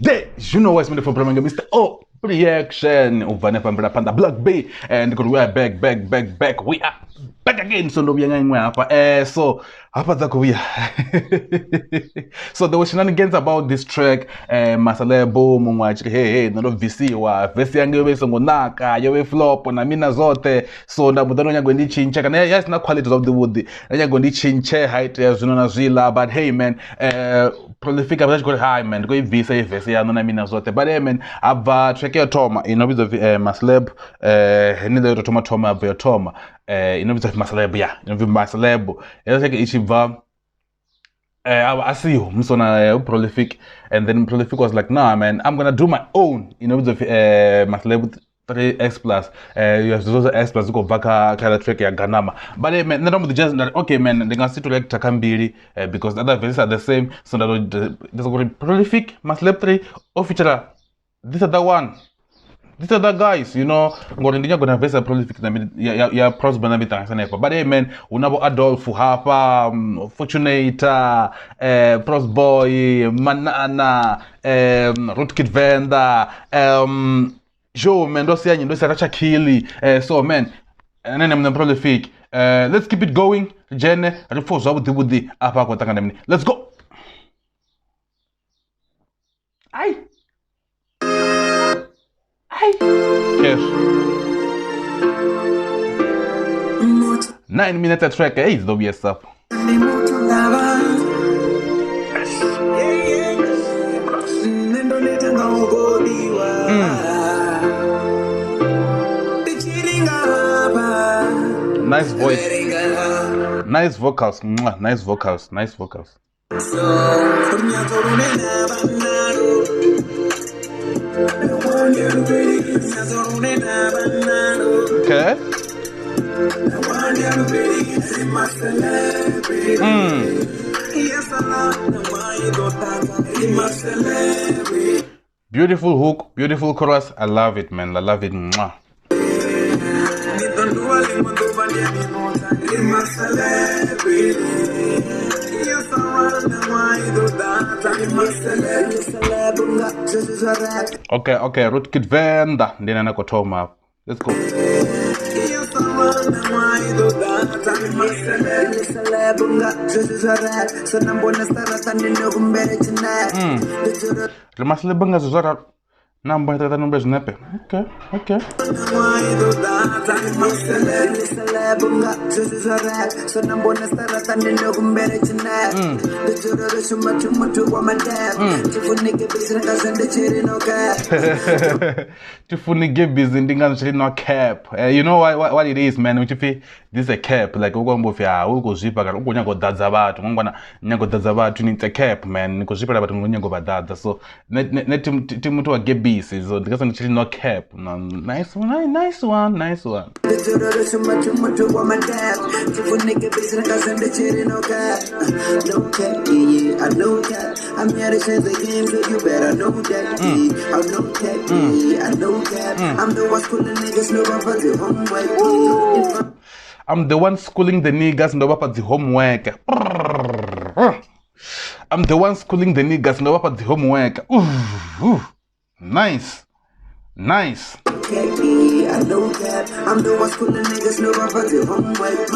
There, you know what's made for programming, Mr. Oh, reaction. Uvane pambela panda Black B, and we are back. We are back again. So no hapa. So hapa zako we So there was shenanigans about this track. Maceleb mumwachi hey no VC wa VC yangu yowe songonaka yowe flop na mina zote. So na mudano nyango ndi chinche kana yes na qualities of the wood. Nyango ndi chinche height ya zunona zila, but hey man, prolific average got high man go VC ya no na mina zote. But hey man, ava track ya Toma inobizo Maceleb nile Toma ava Toma inobizo Maceleb ya inobizo Maceleb like ichiva I see you msona prolific, and then prolific was like, nah man, I'm gonna do my own, you know, with Maceleb 3x plus you have those x plus go back kind of track ya Ganama. But hey man, not just okay man, they can still like Takambiri because the other verses are the same. So that there's prolific Maceleb 3 official this other one. These are the guys, you know, ngorindinya gonna verse prolific na ya pros bana bitanga. But hey man, unabo Adolf hapa, Fortunator, Pros Boy, Manana, Rootkit Venda, Joe man, those racha kili. So man, and then I'm the prolific. Let's keep it going. Jene, reinforce with the apa kwa tanga. Let's go. Aye. Yes. 9 minutes track, hey, it's Dovey Adolf. Nice voice. Nice vocals. Nice vocals. Okay. Beautiful hook, beautiful chorus. I love it, man. I love it. Mwah. Okay, Rootkit Venda. Then I go Toma. Let's go. Maceleb bunga zuzara namba tata number znepe. Okay. Tufunige busy ndinga no cap. You know what it is, man. This is a cap. Like ugo mbofya ugo zipa kana ugo nyango dadza bathu ngwana nyango dadza bathu ni cap, man. Niko zipa bathu nyango badadza. So net timutu wa get busy. So because actually no cap. No, nice one. I'm here to change the game, so you better know that. I know that. I'm the one schooling niggas, no one for the homework. I'm the one schooling the niggas, no one for the homework. I'm the one schooling the niggas, no one for the homework. Nice. I know that. I'm the one schooling niggas, no one for the homework.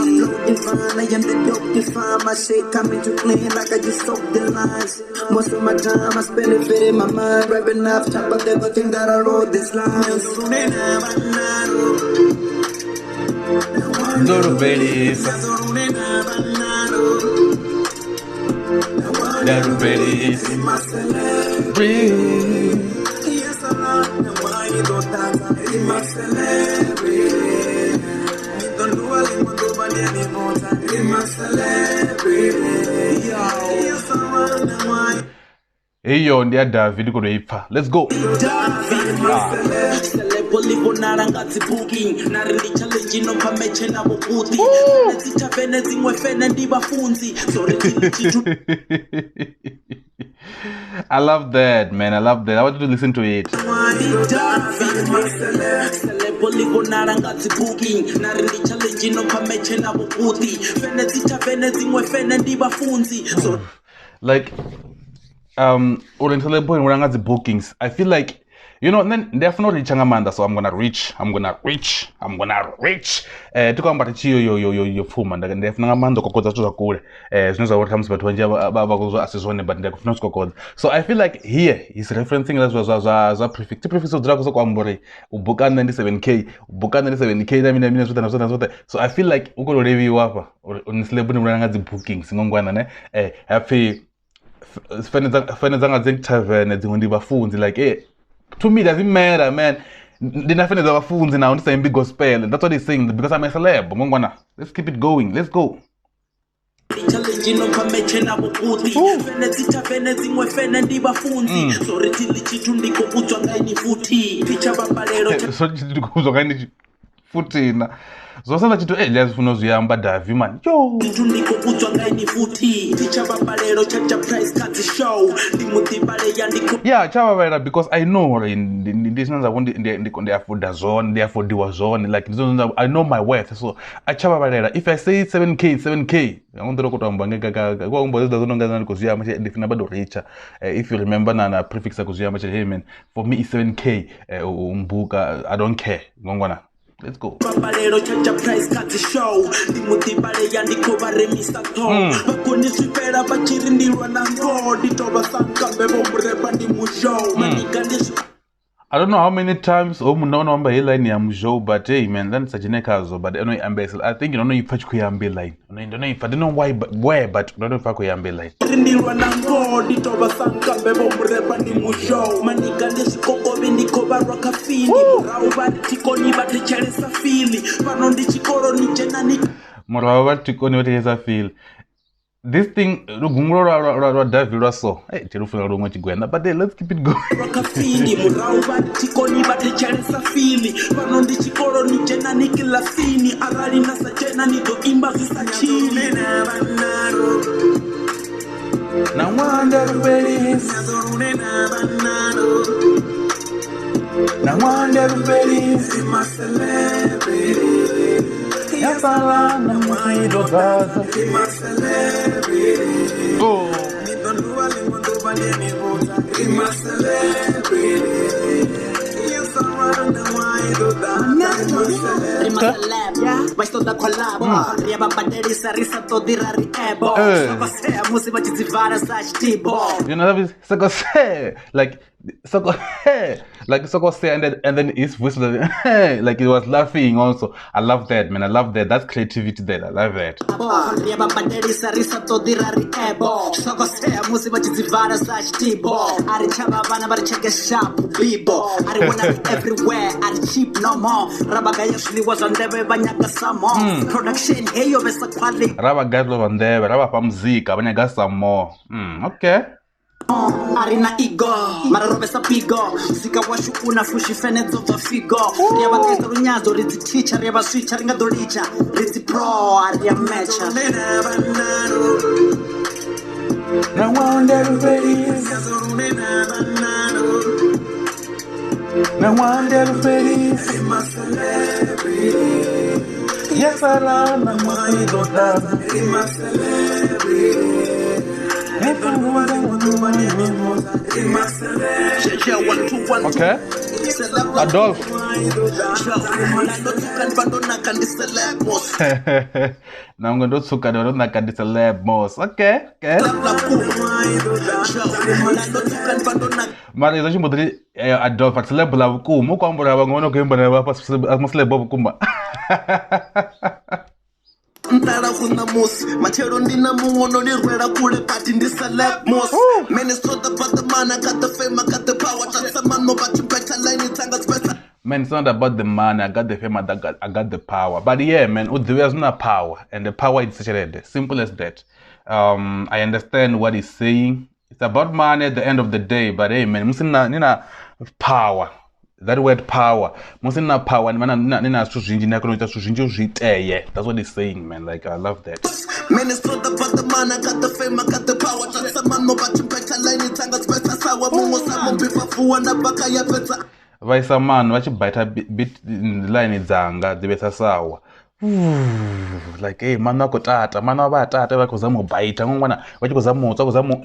I am the dope define. My shit coming to clean like I just soaked the lines. Most of my time I spend it in my mind. Rapping off top of everything that I wrote this lines. Little babies. Little babies. Breathe. Eyo ndia David ko reipa. Let's go. I love that, man. I love that. I want you to listen to it. Like oriental point when I the bookings, I feel like, you know, then definitely changamanda, so I'm gonna reach. Tukamba yo fuma ndefuna ngamanda kokodza zwa kule. Zvinoza what comes but when bakuzo asizone but ndakufuna kokodza. So I feel like here he's referencing za prefix. Prefix odzira kuso kwambore ubuka 97k, ubuka 97k na mina zote. So I feel like uko review apa unislebe ndimuranga dzi bookings ngongwana ne happy fene zanga dzi tavern dzimwe ndi bafunzi like to me, doesn't matter, man. Didn't finish our phones now. This is big gospel, and that's what he's saying. Because I'm a celeb. Let's keep it going. Let's go. Zosala chitu lezi funo ziyamba Davi man yo ndiko kutswa ngaini futhi ticha babalelo chacha price cards show ndimutibale yandiko yeah chababalelo because I know in this nza ndi afford zone ndi affordiwa zone like I know my worth so achababalelo if I say 7k ngondero kutamba ngeka kwa umbo zona ngazana kuziyama ndifuna bado richer if you remember na prefix akuziyama hey man for me is 7k umbuka I don't care ngongwana. Let's go. Babalero chacha price cards show ndimutibale yandiko baremisa to bakoni swipera bachirindirwa na ngodi toba sankambe bomrepa ndi mushow manigandis I don't know how many times number line ya mjo but hey man that's a genekazo but anyway ambassador I think you don't know if you ambe line I don't know if I don't know where but I don't know if you ambe line ndilwa na ngodi toba sankambe bomrepa ndi mushow manigandis kokobe ndiko baraka fini rawo batikoni batechelesa fili pano ndi chikoro ni jena ni morawo batikoni batechelesa fili. This thing, Davi so. Hey, Tirufuna Romo Chigwena, but let's keep it going. Oh. Mas toda colaba, riaba baterista risa todo irariebo. Sokose, musi bachizivara sashtibo. You know that is sokose, like sokose, and then his voice like it was laughing also. I love that, man. I love that. That's creativity there. I love that. Riaba baterista risa todo irariebo. Sokose, musi bachizivara sashtibo. Ari chaba bana bar check a shop, bibo. Ari wanna be everywhere, ari cheap no more. Rabaga usually was on the banyaka samo. Production hey yo besa quality. Rabaga lo on there, rabapa muzika banyaka samo. Okay. Arina ego, mararobesa pigo. Sika washu una fushi fenezo va figo. Riaba kesa runyazo, rizi teacher, riaba switcher, ringa dolicha. Rizi pro, aria mecha. Now one everybody's now one everybody's in my celebrity. Yes, I love my daughter in my celebrity. Okay. Adolf. Now I'm going to look at the celeb boss. Okay. Mari zashi modeli Adolf celeb la ku mu ko mbora bangono ko mbona ba Maceleb bob kumba. Ntara kuna mos machero ndina muono ni rwera kule party ndi celeb mos Minnesota but the man I got the fame I got the power that's the man no but better line tanga special. Man, it's not about the money. I got the fame. I got the power. But yeah, man, there's no power, and the power is simple as that. I understand what he's saying. It's about money at the end of the day. But hey, man, musina power. That word power. Musina power. Nina sujinji na kono sujinji ujiteye. That's what he's saying, man. Like I love that. Man, it's not about the money. I got the fame. I got the power. That's the man no but better line tanga special. Sawa mungo samo bifa fuwa na baka ya pesa. Vaisa man vachibhaita bit line dzanga dzivesa sawa like hey mana wako tata mana wa tata va kuzama ubaita ngwana va kuzama utsa kuzama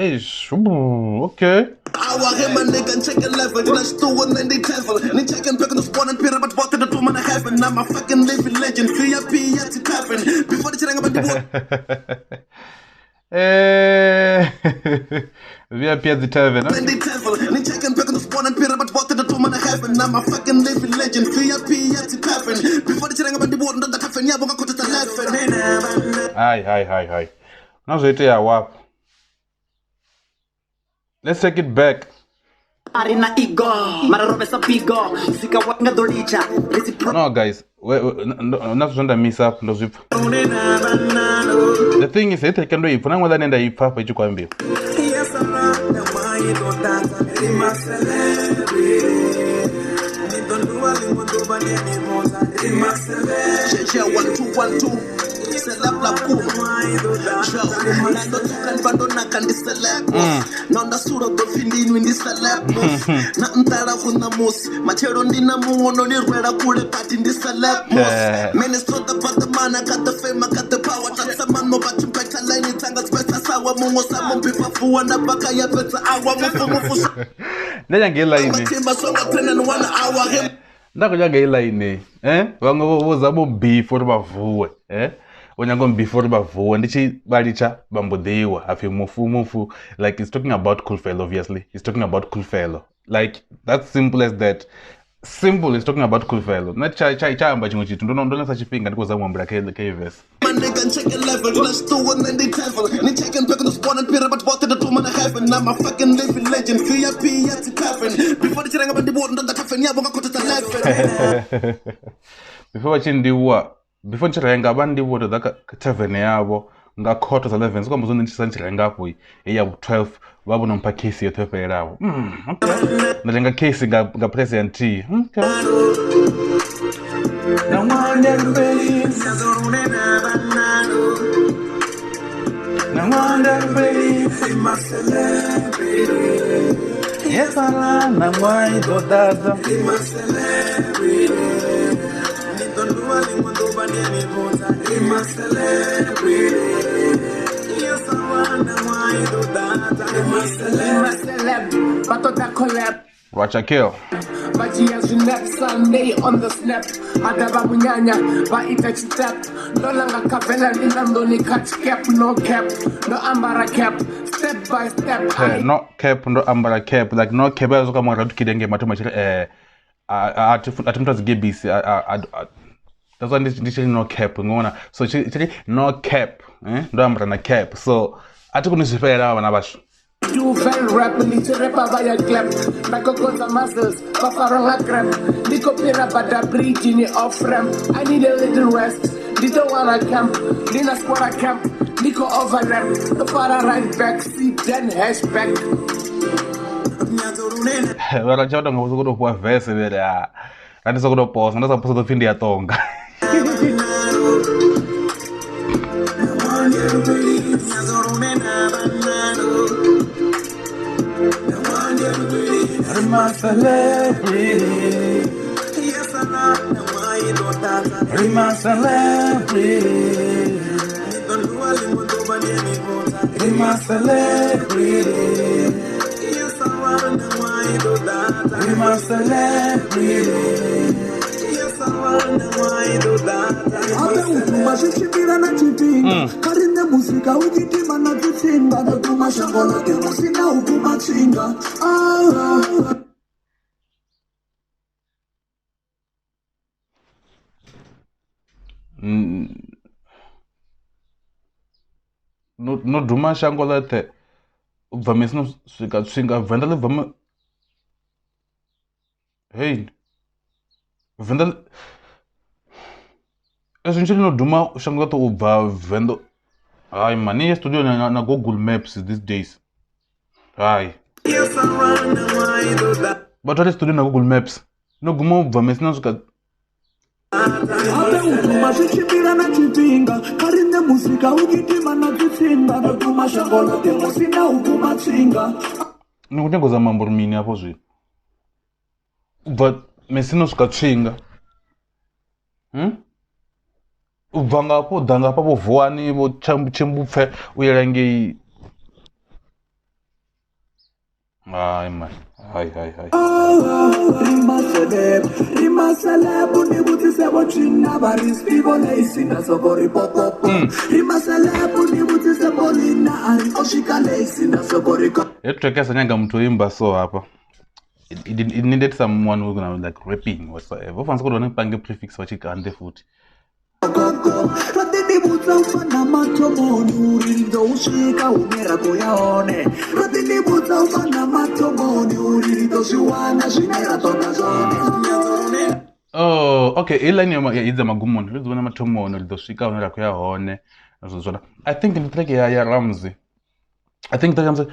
okay Our him and nigga and check a level. Then I stole and then they travel. Ni check and back on the spawn and period, but what the two man I have. And I'm a fucking living legend. VIP at the tavern. Before the chilling about the VIP at the tavern. Then they travel. Ni check and back on the spawn and period, but what the two man I have. And I'm a fucking living legend. VIP at the tavern. Before the chilling about the water, the cafe, yeah, we're going to the left. Hi. Now so ite ya wap. Let's take it back. Arena ego, mararobesa pigo, sika wanga dolicha. No guys, not to miss up no zip. The thing is, I can do it. Now that I papa you can be. Yes, I'm not the why you don't dance. Maceleb, don't do a limbo to bani anymore. Maceleb, Cheche 1212. Celeb la cool. Nando tukan bandona kan di celeb. Nanda suro do findinu in di celeb. Na ntara kuna mus. Machero ndina mungono ni rwera kule pati in di celeb. Minnesota but the man I got the fame I got the power. That's a man no but better line it tanga spesa sawa mungo samo pipa fuwa na baka ya peta awa mufu. Nanya ngela ini. Matimba songa tena no 1 hour him. Ndakuja ngela ini. Wango wozamo beef or bavuwe. Onyango before bavuwe ndichi balicha bambodewa afi mufu like he's talking about cool fellow obviously. He's talking about cool fellow. Like that's simple as that. Simple is talking about cool fellow. Na chamba chimwe chitu ndona sachipinga ndikoza mwambira KVS. Man nigga check a level, let's do it and they travel. Ni check and back on the spawn and period, but what the two man I have. And I'm a fucking living legend. VIP at the tavern. Before the chilling about the water, the cafe, yeah, we're going to the left. Before nchirenga abandi water the tavern yabo nga quarter to 11 so muzoni nchirenga hapo ya 12 babo nompa case yetu epe yabo okay nalenga case nga president okay na wanda believes Maceleb yes ala na wai do dada Maceleb don't do anyone do bani anymore. Maceleb, yes I wanna why do that. Maceleb, but that collab. Racha kill. But he has next Sunday on the snap. Adaba munyanya, but it touch tap. No longer kavela ni nandoni catch cap, no cap, no ambara cap. Step by step. No cap, no ambara cap. Like no cap. I was going to kidenge matuma. Atumta zigibisi. That's why this no cap ngona. So no cap, ndo ambara na cap. So atukunisifera wanabash. You very rapidly to rap via clap. Like a cause of masters, Paparong a crap. Nico Pira Bada bridge in the off ramp. I need a little rest. Didn't wanna camp. Lina squad a camp. Nico over ramp. The para right back, seat then hatchback. Wala chota ngokuzo kwa verse vela. Kandi sokudo pause, ndasa pause to findi ya tonga. Maceleb, yes I know why you do that. Maceleb, don't do a limbo to bani anymore. Maceleb, yes I know why you do that. Maceleb, yes I know why you do that. Abe utuma shishibira na chipinga Karinde musika ukitima na tutsinga Utuma shangolo ke musina ukuma chinga No duma shangola te Vamis no swinga venda vama Hey Venda Essentially no duma shangola to uva vendo Ay mani studio na Google Maps these days Ay But what is studio na Google Maps No gumo vamis no suka Abe utuma shishibira na chipinga Karinde musika ukitima na tutsinga Utuma shangolo ke musina ukuma chinga Nikutengo za mambo mini hapo zwi But mesino suka chinga ubva ngapo danga pa vuwani vo chimbupfe uyelangei hayi man hayi Maceleb unibutise bochina bari stevolace na sokori popopo Maceleb unibutise bolina ari oshikalace na sokori yetrekesa nyanga mtu imba so hapa it needed someone who gonna like rapping whatsoever ufanele kodwa nipange prefix wachikande futhi Ratini buta ufana matomoni urido ushika umera koyaone Ratini buta ufana matomoni urido shiwana shinera toka zone Oh, okay. Iline idza magumoni. Lizona mathomono lidosvika unera kuyahone. Nazozvona. I think in the track ya Ramsey. I think the Ramsey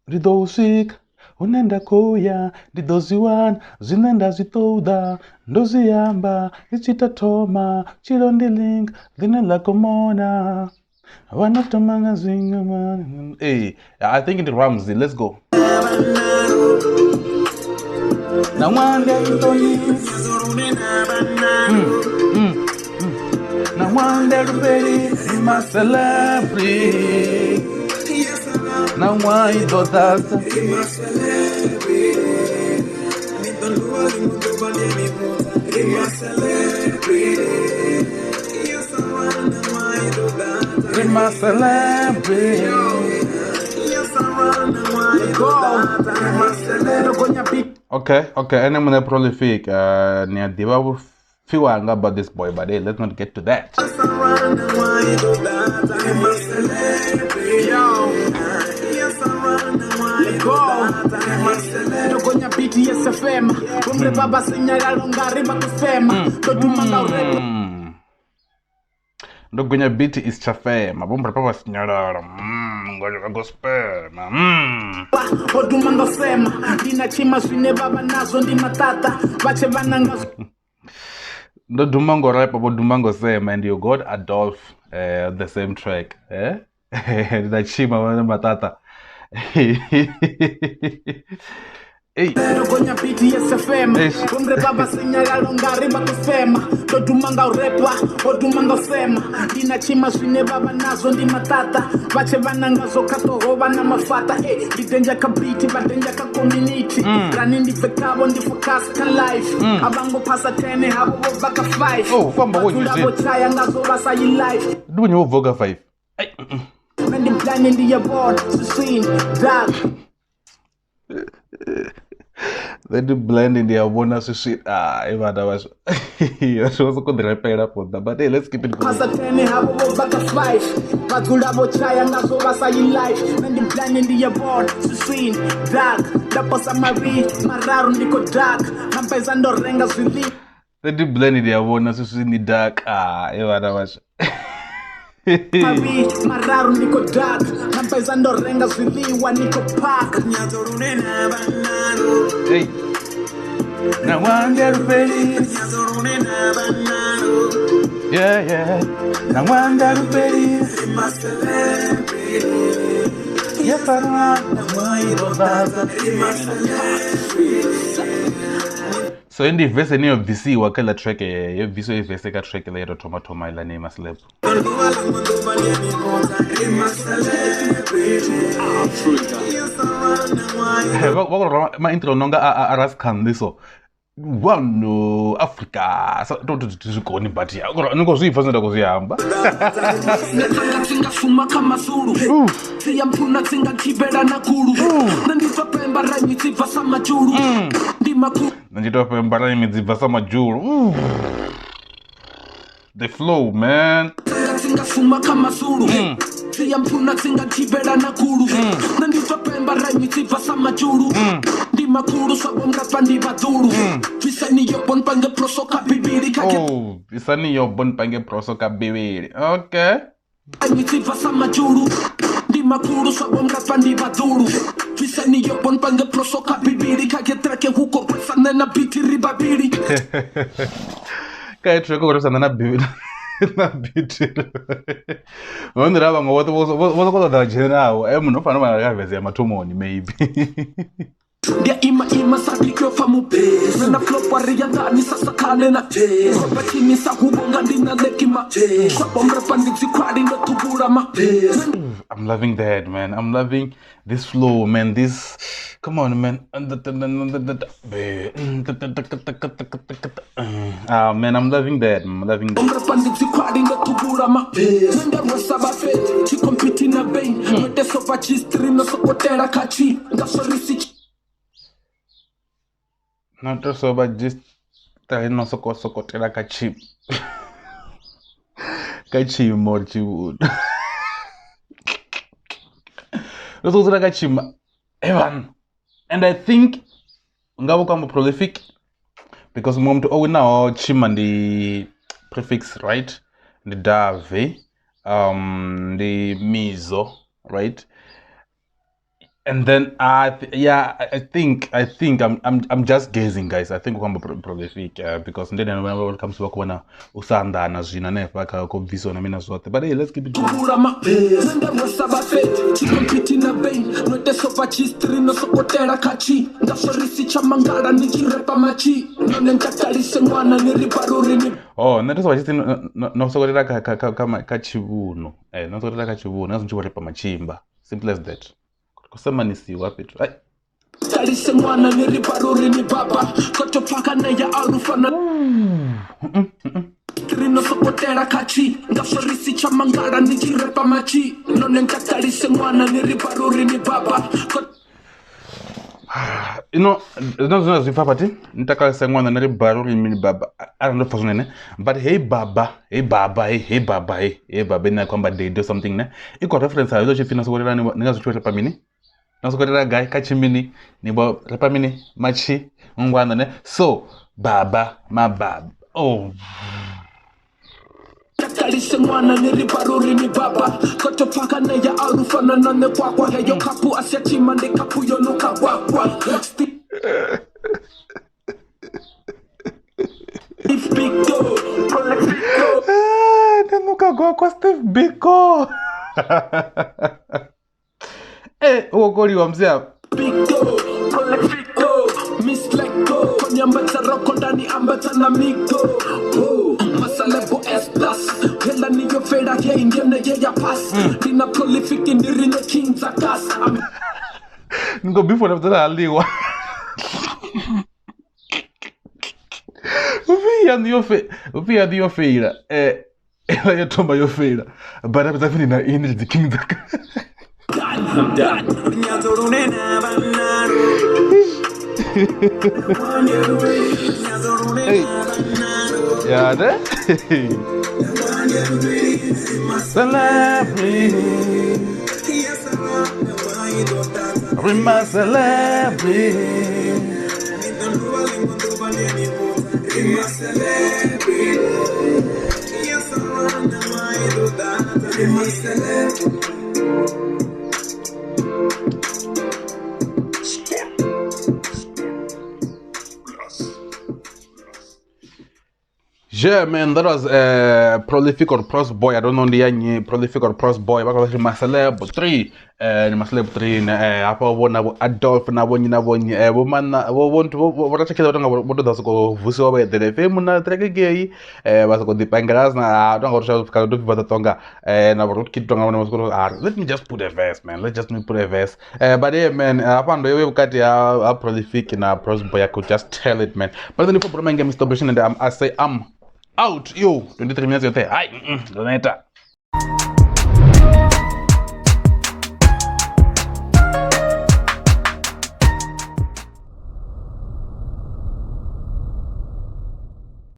lidosvika unenda kuya lidozviwana zvinenda zvitouda ndozviyamba ichita toma chirondilinga linela komona vanotomanga zvingama. Hey, I think it Ramsey. Let's go. Now one day to live. Now one day to be Maceleb. Now one day to dance. Maceleb. Okay, and I'm gonna prolific. Near Diva few about this boy, but hey, let's not get to that. Ndogonya beat is chafema. Bombra papa sinyalala. Ngoja gospema. Odumanga sema dina chima swine baba nazo ndi matata bache bananga No dumango rap about dumango sema and you got Adolf the same track the chima wana matata. Hey. Ndogonya beat SFM bombre baba sinyalala ngari bakufema odumanga repa odumanga sema dina chima swine baba nazo ndi matata bache bananga zokato bana mafata lidenja ka beat badenja ka community running the carbon the focus ka life abango pasa 10 habo baka 5 oh kwamba wewe ndabo chaya ngazo basa yi life do nyo voga 5 when the plan in the board to scene dark they do blend in their bonus shit. Even that was she was could repair up on that. But hey, let's keep it going. Pasa 10 habo baka 5 batula bo chaya ngazo basa yi life when the plan in the board to scene dark dapo samari mararu ndiko dark kampeza ndo renga swili they do blend in their bonus shit in the dark. Even that was Mavi, mararu niko dark kampeza ndo renga swiliwa niko park hey now one day to face yeah now one day to face yes I so in the verse any of VC wakala track ye VC verse ka track le toma ila name Maceleb ma intro nonga araskan liso one Africa so don't zikoni but ya niko zifasa ndakuzihamba Natanga suma kama Zulu siyampuna tsinga kibera nakulu nanditopemba rhyme tivasa majuru ndimakulu nanditopemba rhyme tivasa majuru the flow man tsinga suma kama Zulu siyampuna tsinga kibera nakulu nanditopemba rhyme tivasa majuru ndimakulu sabomra pandi baduru visani yobon pange prosoka bibiri kake oh visani yobon pange prosoka bibiri okay tivasa majuru ndimakulu sabomra pandi baduru visani yobon pange prosoka bibiri kake trake huko pesa na biti ribabiri kai trake ko sana na bibiri na biti wonder aba ngowo ko da jenawo munhu fana mara vese ya matomoni maybe Dia ima sapikyo famu base. Nana flop safari ya ndani sasa kale na roba chini sa hubonga ndina lekima sabom rapa ndizikwadi ndo tubura ma. I'm loving that, man. I'm loving this flow, man. This, come on, man. Man, I'm loving that. I'm loving that. Not so, but just no sokotera kachi. Kachi more wood. Evan, and I think ngabo kama prolific because mom to now chima the prefix, right? The dave, the mizo, right? And then I think I'm just guessing, guys. I think I'm prolific because then when it comes to work when usanda na zina ne pa ka ko viso na mina zote. But hey, let's keep it going. Oh, na so just no so ka chivuno. No so ka chivuno, na so chivuno machimba. Simple as that. Kusema nisi wapi tu. Ai. Talise mwana ni riparuri ni baba. Koto paka na ya arufana. Trino sokotera kachi. Ngasorisi chamangara ni jirepa machi. Nonenka talise mwana ni riparuri ni baba. You know, don't know papa nitaka sengwana na riparuri ni baba. I don't know for nene. But hey baba na kwamba they do something ne. Iko reference hayo je fina sokotera ni ngazo chwe pa mini. Nasokotera guy kachimini ni bo repamini machi ngwana ne so baba ma baba oh Talise mwana ni riparuri ni baba koto paka na ya arufana na ne kwa heyo kapu asiachima ne kapu yonuka wakwa Steve Biko nenuka kwa Steve Biko uokoli wa mzee Biko, Prolifico, Miss Lego, Konyambata roko ndani ambata na miko Maceleb S plus, hela niyo feda ya ingene ya pass Dina prolific indiri no king zakas Ngo before nafutala aliwa Ufia ndiyo feira Ela ya toma yo feira Bara mzafini na inil di king zakas I'm done. Hey. Yeah, that? Celebrity. Yeah, man, that was Prolific or Pros Boy. I don't know the Prolific or Pros Boy. But was Maceleb 3. Maceleb 3. Apa wona Adolf na woni woman want what check out what does go vuso ba de femu na treke gay was go dipangras na don't go show ka do bata tonga na rot kid tonga na go let me just put a verse, man. Let's just put a verse. But yeah, man, apa ndo we kati ya Prolific na Pros Boy. I could just tell it, man. But then if I'm game establishing and I say I'm out, yo, 23 minutes you're there. Aye, doneta.